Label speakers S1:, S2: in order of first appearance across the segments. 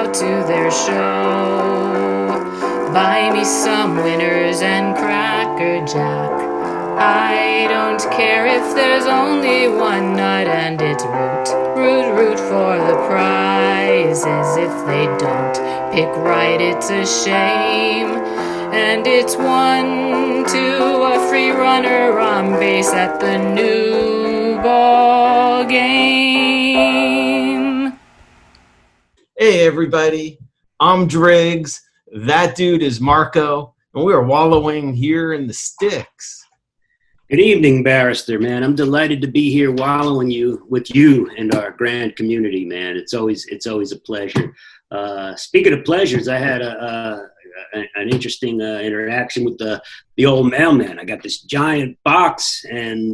S1: out to their show. Buy me some winners and Cracker Jack. I don't care if there's only one nut, and it's root for the prizes. If they don't pick right, it's a shame. And it's 1-2, a free runner on base at the new ball game.
S2: Hey everybody, I'm Driggs. That dude is Marco, and we are wallowing here in the sticks.
S3: Good evening, Barrister, man. I'm delighted to be here wallowing with you and our grand community, man. It's always a pleasure. Speaking of pleasures, I had an interesting interaction with the old mailman. I got this giant box and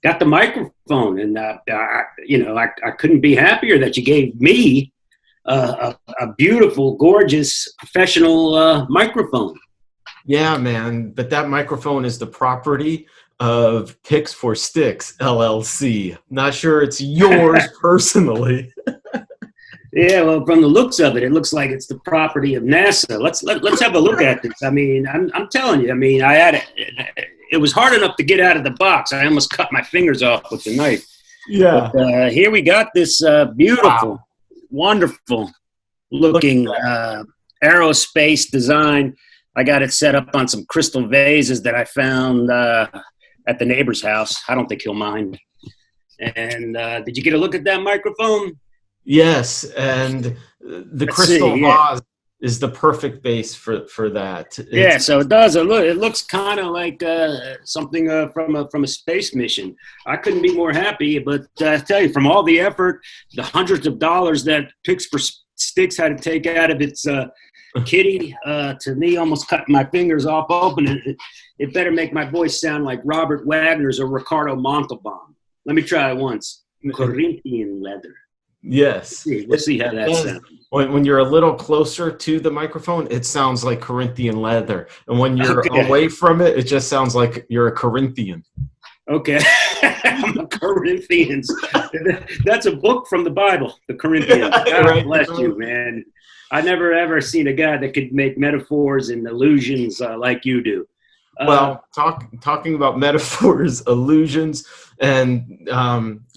S3: got the microphone, and I couldn't be happier that you gave me a beautiful, gorgeous, professional microphone.
S2: Yeah, man, but that microphone is the property of Picks for Sticks, LLC. Not sure it's yours personally.
S3: Yeah, well, from the looks of it, it looks like it's the property of NASA. Let's have a look at this. I mean, I'm telling you. I mean, I had it was hard enough to get out of the box. I almost cut my fingers off with the knife.
S2: Yeah.
S3: But, here we got this beautiful, wonderful looking aerospace design. I got it set up on some crystal vases that I found at the neighbor's house. I don't think he'll mind. And did you get a look at that microphone?
S2: Yes, and the crystal vase is the perfect base for that.
S3: Yeah, so it does. It looks kind of like something from a space mission. I couldn't be more happy. But I tell you, from all the effort, the hundreds of dollars that Picks for Sticks had to take out of its kitty, to me, almost cut my fingers off open. It better make my voice sound like Robert Wagner's or Ricardo Montalban. Let me try it once. Corinthian leather.
S2: Yes.
S3: We'll see how that sounds.
S2: When you're a little closer to the microphone, it sounds like Corinthian leather. And when you're away from it, it just sounds like you're a Corinthian.
S3: Okay. I'm a Corinthians. That's a book from the Bible, the Corinthians. God
S2: Right.
S3: Bless you, man. I never ever seen a guy that could make metaphors and allusions like you do.
S2: Well, talking about metaphors, allusions, and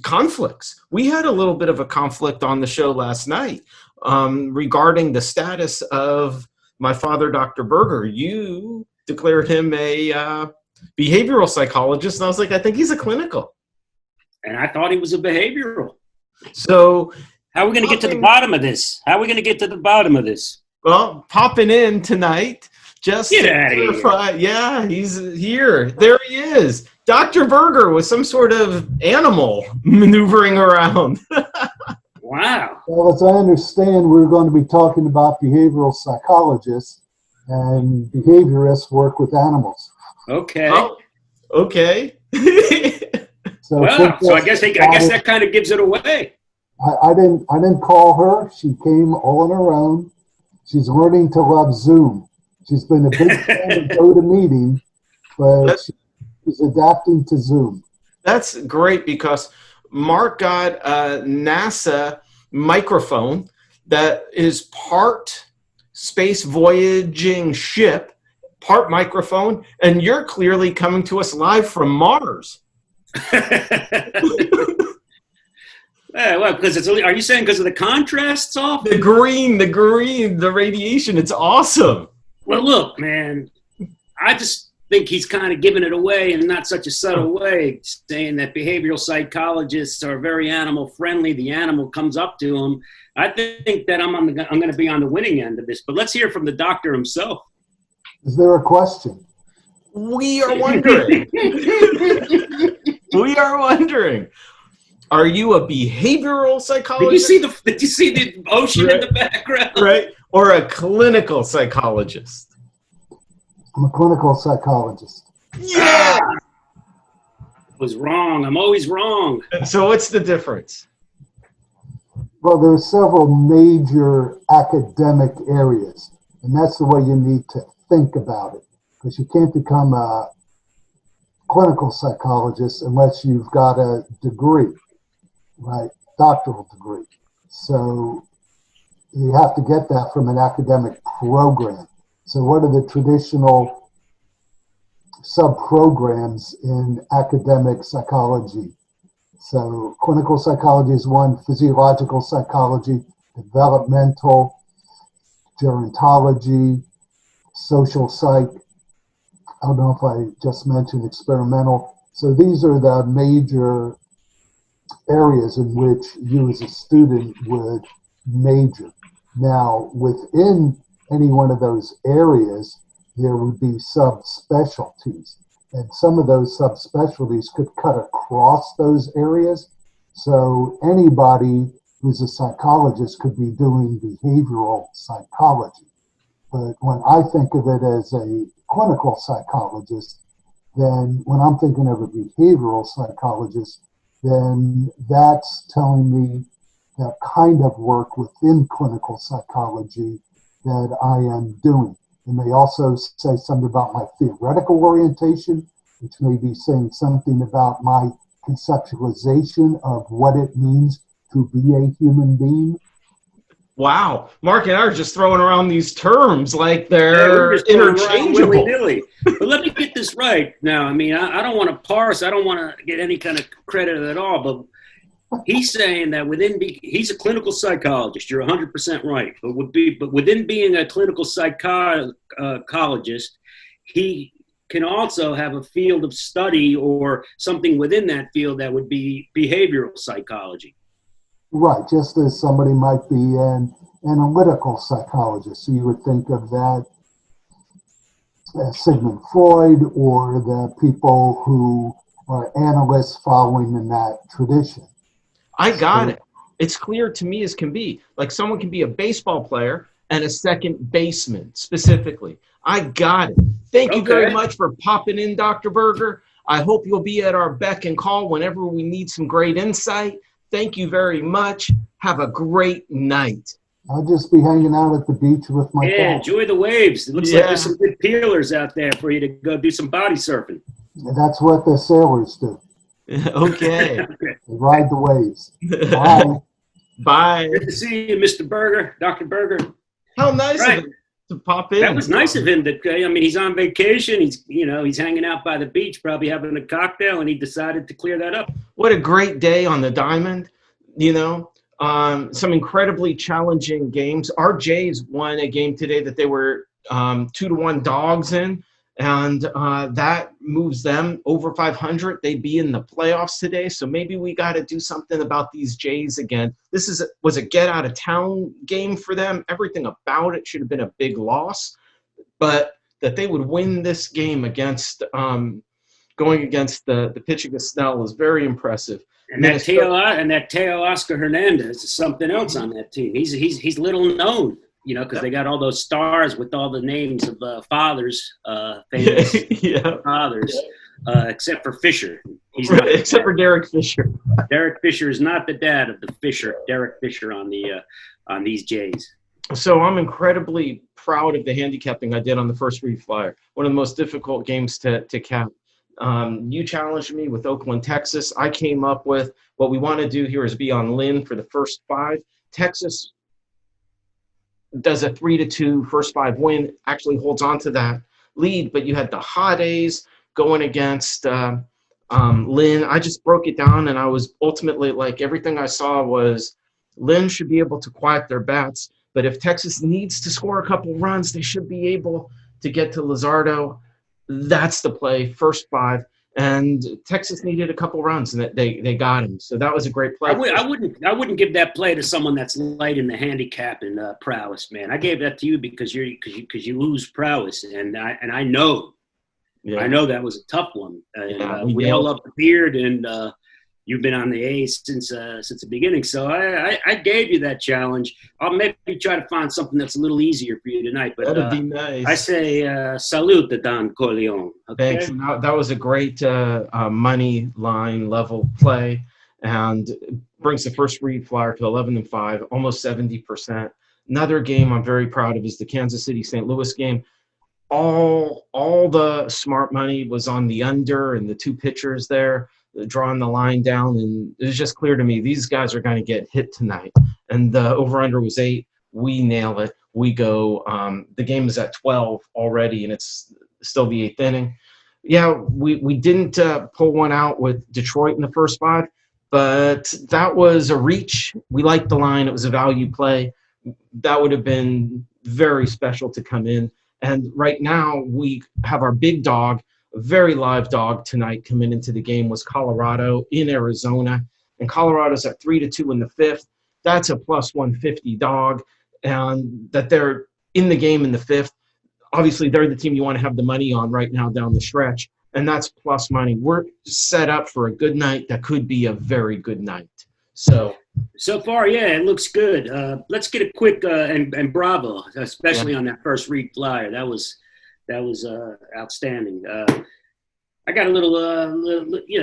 S2: conflicts. We had a little bit of a conflict on the show last night regarding the status of my father, Dr. Berger. You declared him a behavioral psychologist, and I was like, I think he's a clinical.
S3: And I thought he was a behavioral.
S2: So
S3: how are we going to get to the bottom of this?
S2: Well, popping in tonight. Just
S3: get out of here.
S2: Yeah, he's here. There he is. Dr. Berger with some sort of animal maneuvering around.
S3: Wow.
S4: Well, as I understand, we're going to be talking about behavioral psychologists, and behaviorists work with animals.
S3: Okay.
S2: Oh, okay.
S4: So
S3: I guess that kind of gives it away.
S4: I didn't call her. She came all on her own. She's learning to love Zoom. She's been a big fan of GoToMeeting, but she's adapting to Zoom.
S2: That's great because Mark got a NASA microphone that is part space voyaging ship, part microphone, and you're clearly coming to us live from Mars.
S3: Well, are you saying because of the contrasts off?
S2: The green, the radiation, it's awesome.
S3: Well, look, man, I just think he's kind of giving it away in not such a subtle way, saying that behavioral psychologists are very animal friendly. The animal comes up to him. I think that I'm going to be on the winning end of this. But let's hear from the doctor himself.
S4: Is there a question?
S2: We are wondering. Are you a behavioral psychologist?
S3: Did you see the ocean in the background?
S2: Right. Or a clinical psychologist?
S4: I'm a clinical psychologist.
S2: Yeah!
S3: I was wrong. I'm always wrong.
S2: So what's the difference?
S4: Well, there are several major academic areas, and that's the way you need to think about it, because you can't become a clinical psychologist unless you've got a degree, right? Doctoral degree. So you have to get that from an academic program. So what are the traditional sub-programs in academic psychology? So clinical psychology is one, physiological psychology, developmental, gerontology, social psych. I don't know if I just mentioned experimental. So these are the major areas in which you as a student would major. Now, within any one of those areas, there would be subspecialties. And some of those subspecialties could cut across those areas. So anybody who's a psychologist could be doing behavioral psychology. But when I think of it as a clinical psychologist, then when I'm thinking of a behavioral psychologist, then that's telling me that kind of work within clinical psychology that I am doing. It may also say something about my theoretical orientation, which may be saying something about my conceptualization of what it means to be a human being.
S2: Wow, Mark and I are just throwing around these terms like they're
S3: we're just
S2: interchangeable.
S3: willy-nilly. But let me get this right now. I mean, I don't want to parse. I don't want to get any kind of credit at all. But he's saying that he's a clinical psychologist. You're 100% right. But within being a clinical psychologist, he can also have a field of study or something within that field that would be behavioral psychology.
S4: Right, just as somebody might be an analytical psychologist. So you would think of that as Sigmund Freud or the people who are analysts following in that tradition.
S2: I got it. It's clear to me as can be. Like someone can be a baseball player and a second baseman specifically. I got it. Thank you very much for popping in, Dr. Berger. I hope you'll be at our beck and call whenever we need some great insight. Thank you very much. Have a great night.
S4: I'll just be hanging out at the beach with my dad.
S3: Enjoy the waves. It looks like there's some good peelers out there for you to go do some body surfing.
S4: That's what the sailors do.
S2: Okay.
S4: They ride the waves. Bye.
S2: Bye.
S3: Good to see you, Mr. Berger, Dr. Berger.
S2: How nice of him to pop in.
S3: That was nice of him. He's on vacation. He's hanging out by the beach, probably having a cocktail, and he decided to clear that up.
S2: What a great day on the Diamond. Some incredibly challenging games. Our Jays won a game today that they were 2-1 dogs in, and that moves them over 500. They'd be in the playoffs today, so maybe we got to do something about these Jays again. This was a get-out-of-town game for them. Everything about it should have been a big loss, but that they would win this game against going against the pitching of Snell was very impressive.
S3: And that Teo Oscar Hernandez is something else on that team. He's little known, because they got all those stars with all the names of fathers, famous fathers, except for Fisher. He's not
S2: except for Derek Fisher.
S3: Derek Fisher is not the dad of Derek Fisher on these Jays.
S2: So I'm incredibly proud of the handicapping I did on the first read flyer. One of the most difficult games to cap. You challenged me with Oakland, Texas. I came up with what we want to do here is be on Lynn for the first 5. Texas does a 3-2 first 5 win, actually holds on to that lead, but you had the Hot A's going against Lynn. I just broke it down, and I was ultimately like, everything I saw was Lynn should be able to quiet their bats, but if Texas needs to score a couple runs, they should be able to get to Luzardo. That's the play, first 5. And Texas needed a couple runs, and they got him. So that was a great play.
S3: I wouldn't give that play to someone that's light in the handicap and prowess, man. I gave that to you because you lose prowess, and I know, I know that was a tough one. And we all up the beard, and you've been on the A's since the beginning. So I gave you that challenge. I'll maybe try to find something that's a little easier for you tonight. But
S2: that'd be nice.
S3: I say salute to Don Corleone. Okay?
S2: Thanks. That was a great money line level play, and brings the first read flyer to 11-5, almost 70%. Another game I'm very proud of is the Kansas City St. Louis game. All the smart money was on the under and the 2 pitchers there, drawing the line down, and it was just clear to me these guys are going to get hit tonight. And the over-under was 8. we nail it. We go. The game is at 12 already, and it's still the eighth inning. Yeah, we didn't pull one out with Detroit in the first 5, but that was a reach. We liked the line. It was a value play. That would have been very special to come in. And right now we have our big dog, a very live dog tonight coming into the game was Colorado in Arizona. And Colorado's at 3-2 in the 5th. That's a plus 150 dog. And that they're in the game in the 5th. Obviously, they're the team you want to have the money on right now down the stretch. And that's plus money. We're set up for a good night that could be a very good night. So
S3: far, yeah, it looks good. Let's get a quick and bravo, especially on that first read flyer. That was outstanding. I got a little,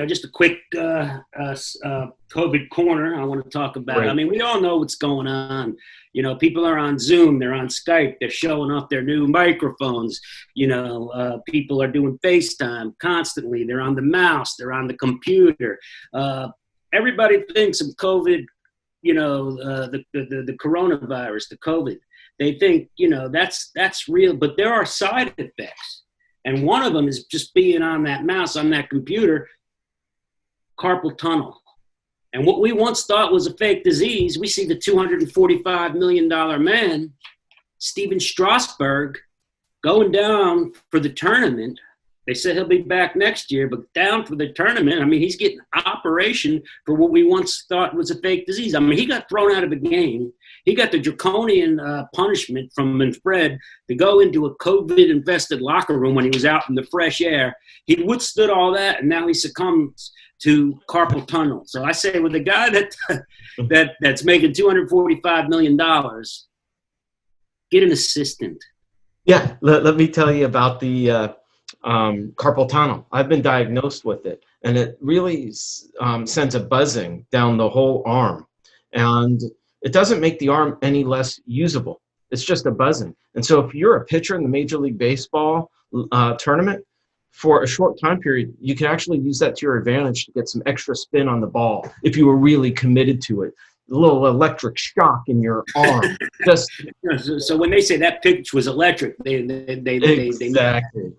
S3: just a quick COVID corner I want to talk about.
S2: Right.
S3: I mean, we all know what's going on. People are on Zoom, they're on Skype, they're showing off their new microphones. People are doing FaceTime constantly. They're on the mouse, they're on the computer. Everybody thinks of COVID, the coronavirus, the COVID. They think, that's real, but there are side effects. And one of them is just being on that mouse, on that computer, carpal tunnel. And what we once thought was a fake disease, we see the $245 million man, Steven Strasberg, going down for the tournament. They said he'll be back next year, but down for the tournament. I mean, he's getting operation for what we once thought was a fake disease. I mean, he got thrown out of the game. He got the draconian punishment from Manfred to go into a COVID-infested locker room when he was out in the fresh air. He withstood all that, and now he succumbs to carpal tunnel. So I say, with a guy that's making $245 million, get an assistant.
S2: Yeah, let me tell you about the carpal tunnel. I've been diagnosed with it, and it really sends a buzzing down the whole arm, and it doesn't make the arm any less usable. It's just a buzzing. And so if you're a pitcher in the Major League Baseball tournament, for a short time period, you can actually use that to your advantage to get some extra spin on the ball if you were really committed to it. A little electric shock in your arm.
S3: So when they say that pitch was electric, they
S2: exactly.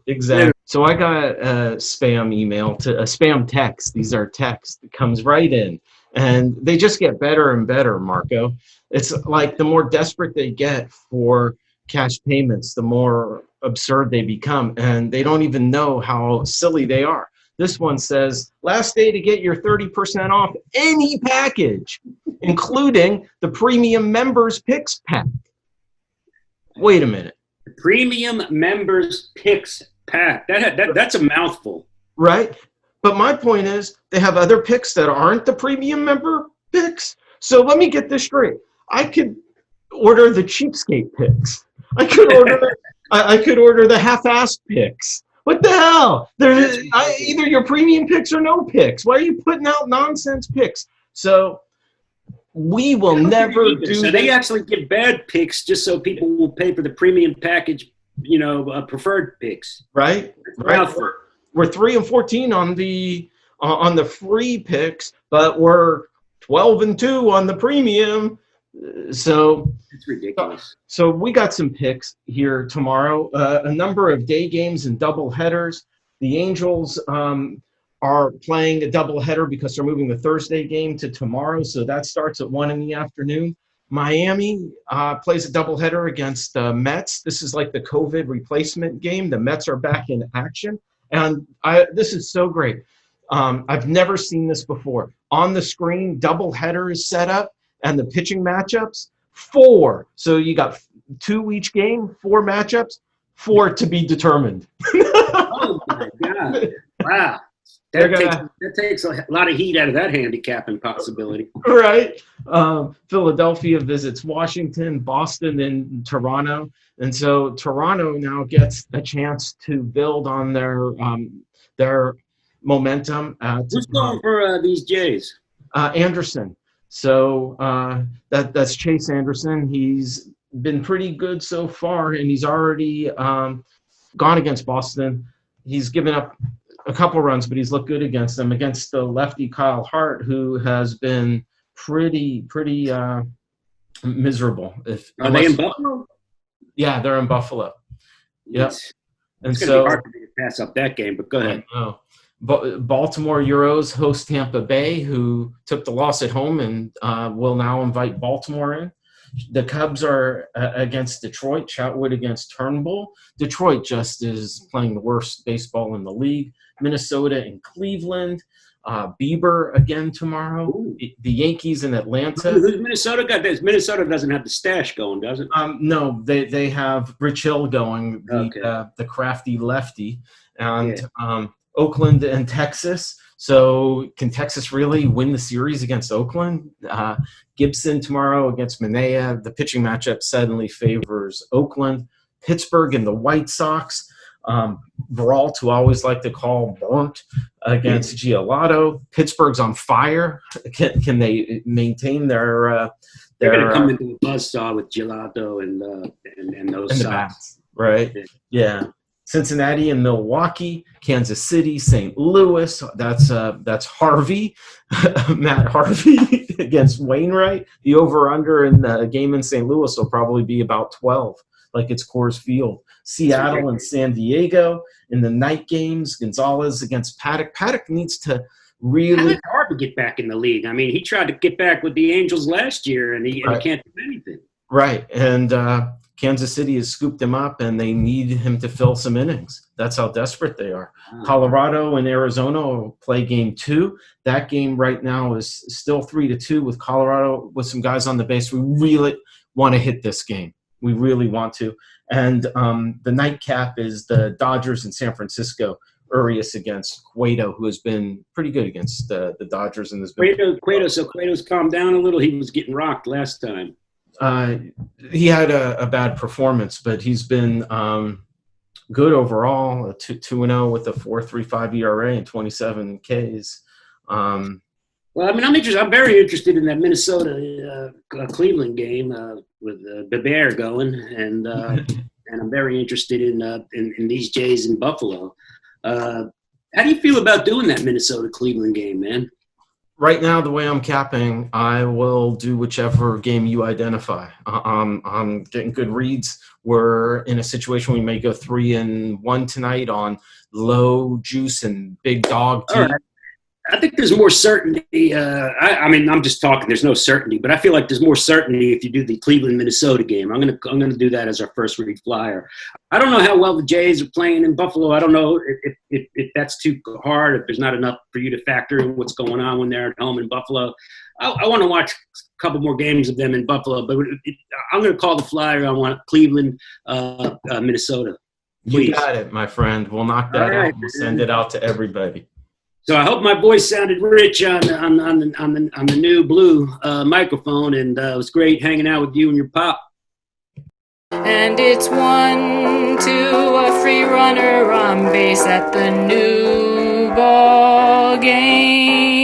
S2: So I got a spam email, a spam text. These are texts that comes right in, and they just get better and better, Marco. It's like the more desperate they get for cash payments, the more absurd they become, and they don't even know how silly they are. This one says, last day to get your 30% off any package, including the premium members picks pack. Wait a minute.
S3: Premium members picks pack. That's a mouthful.
S2: Right? But my point is, they have other picks that aren't the premium member picks. So let me get this straight. I could order the cheapskate picks. I could order the half-assed picks. What the hell? Either your premium picks or no picks. Why are you putting out nonsense picks? So we will never do.
S3: So they actually give bad picks just so people will pay for the premium package, preferred picks.
S2: Right. We're 3-14 on the free picks, but we're 12-2 on the premium. So
S3: it's ridiculous.
S2: So we got some picks here tomorrow. A number of day games and double headers. The Angels are playing a double header because they're moving the Thursday game to tomorrow. So that starts at 1 p.m. Miami plays a double header against the Mets. This is like the COVID replacement game. The Mets are back in action, and this is so great. I've never seen this before. On the screen, double header is set up. And the pitching matchups, 4. So you got 2 each game, 4 matchups, 4 to be determined.
S3: Oh, my God. Wow. That takes a lot of heat out of that handicapping possibility.
S2: Right. Philadelphia visits Washington, Boston, and Toronto. And so Toronto now gets a chance to build on their momentum.
S3: Who's going for these Jays?
S2: Anderson. So that's Chase Anderson. He's been pretty good so far, and he's already gone against Boston. He's given up a couple runs, but he's looked good against them. Against the lefty Kyle Hart, who has been pretty miserable.
S3: Are they in Buffalo?
S2: Yeah, they're in Buffalo. Yep. And
S3: it's going to be hard for me to pass up that game, but go ahead.
S2: Baltimore Euros host Tampa Bay, who took the loss at home and will now invite Baltimore in. The Cubs are against Detroit, Chatwood against Turnbull. Detroit just is playing the worst baseball in the league. Minnesota and Cleveland. Bieber again tomorrow.
S3: Ooh.
S2: The Yankees in Atlanta.
S3: Who's Minnesota got this? Minnesota doesn't have the stash going, does it?
S2: No, they have Rich Hill going, the crafty lefty, and Oakland and Texas. So can Texas really win the series against Oakland? Gibson tomorrow against Manea. The pitching matchup suddenly favors Oakland. Pittsburgh and the White Sox. Brault, who I always like to call burnt, against Giolotto. Pittsburgh's on fire. Can they maintain their
S3: they're going to come into a buzzsaw with Giolotto and those
S2: and the
S3: Sox.
S2: bats, right? Yeah. Cincinnati and Milwaukee, Kansas City, St. Louis. That's Harvey, Matt Harvey against Wainwright. The over/under in the game in St. Louis will probably be about 12, like it's Coors Field. Seattle and San Diego in the night games. Gonzalez against Paddock. Paddock needs to really.
S3: It's hard to get back in the league. I mean, he tried to get back with the Angels last year, and he can't do anything.
S2: Right, and Kansas City has scooped him up, and they need him to fill some innings. That's how desperate they are. Colorado and Arizona will play game 2. That game right now is still 3-2 with Colorado with some guys on the base. We really want to hit this game. We really want to. And the nightcap is the Dodgers in San Francisco. Urias against Cueto, who has been pretty good against the Dodgers. And
S3: Cueto's calmed down a little. He was getting rocked last time.
S2: He had a bad performance, but he's been good overall. 2-0 with a 4.35 ERA and 27 Ks.
S3: Well, I mean, I'm very interested in that Minnesota Cleveland game with Bear going, and I'm very interested in these Jays in Buffalo. How do you feel about doing that Minnesota Cleveland game, man?
S2: Right now, the way I'm capping, I will do whichever game you identify. I'm getting good reads. We're in a situation we may go 3-1 tonight on low juice and big dog team.
S3: Right. I think there's more certainty. I mean, I'm just talking. There's no certainty, but I feel like there's more certainty if you do the Cleveland-Minnesota game. I'm gonna do that as our first read flyer. I don't know how well the Jays are playing in Buffalo. I don't know if that's too hard. If there's not enough for you to factor in what's going on when they're at home in Buffalo. I want to watch a couple more games of them in Buffalo, but I'm going to call the flyer. I want Cleveland, Minnesota. Please.
S2: You got it, my friend. We'll knock that out. We'll send it out to everybody.
S3: So I hope my voice sounded rich on the new blue microphone, and it was great hanging out with you and your pop.
S1: And it's 1-2, a free runner on base at the new ball game.